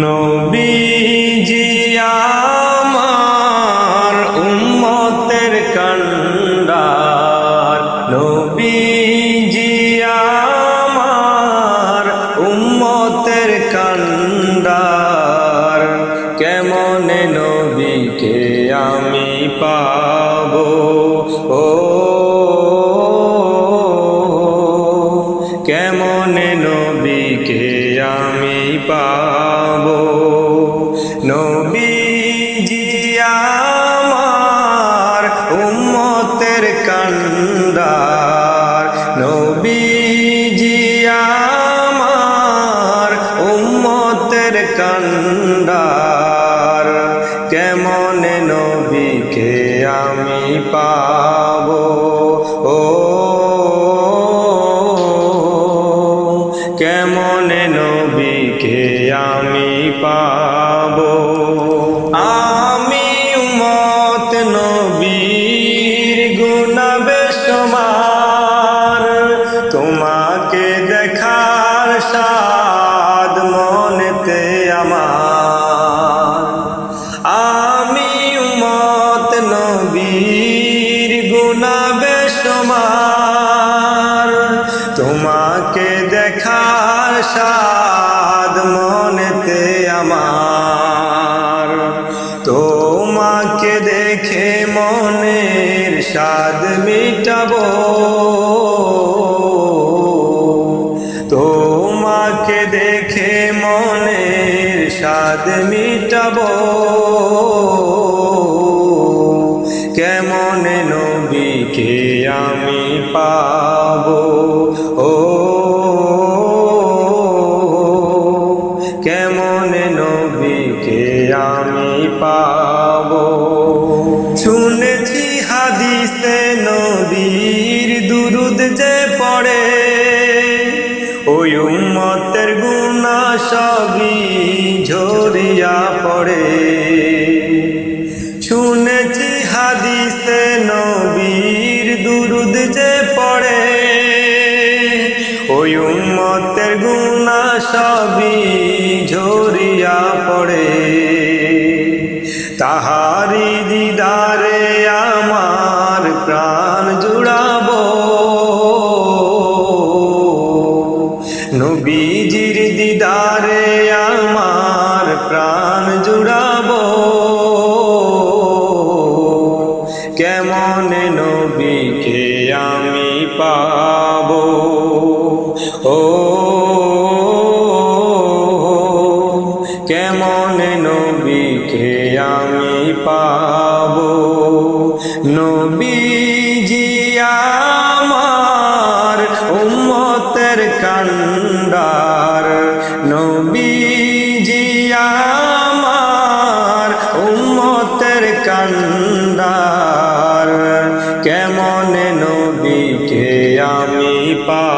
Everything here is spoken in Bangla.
নবীজি আমার উম্মতের কান্ডার, নবীজি আমার উম্মতের কান্ডার। কেমনে নবীকে আমি পাবো, ও কেমনে নবীকে আমি পাবো। নবীজি আমার উম্মতের কান্ডার, নবীজি আমার উম্মতের কান্ডার। কেমনে নবীকে আমি পাবো, ও কেমনে নবীকে আমি পাবো। আমি উম্মত নবীর গুনাহ বেশুমার, তোমাকে দেখার সাদ মনেতে আমার। আমি উম্মত নবীর গুনাহ বেশুমার, তোমাকে দেখার সাদ মনেতে আমার। তোমাকে দেখে মনের সাদ মিটাবো, তোমাকে দেখে মনের সাদ মিটাবো। কেমনে নবীকে আমি পাবো, ও কেমনে নবীকে আমি পাবো। শুনেছি হাদিসে নবীর দুরুদ যে পড়ে, ওই উম্মতের গুনাহ সবই ঝরিয়া পড়ে। শুনেছি হাদিসে নবীর দুরুদ যে পড়ে, ওই উম্মতের গুনাহ সবই ঝরিয়া পড়ে। তাহারি দিদারে আমার প্রাণ জুড়াবো, নবীজির দিদারে আমার প্রাণ জুড়াবো। কেমনে নবীকে আমি পাবো, ও কেমনে নবীকে আমি পাবো। নবীজি আমার উম্মতের কান্ডার, নবীজি আমার উম্মতের কান্ডার। কেমনে নবীকে আমি পাবো।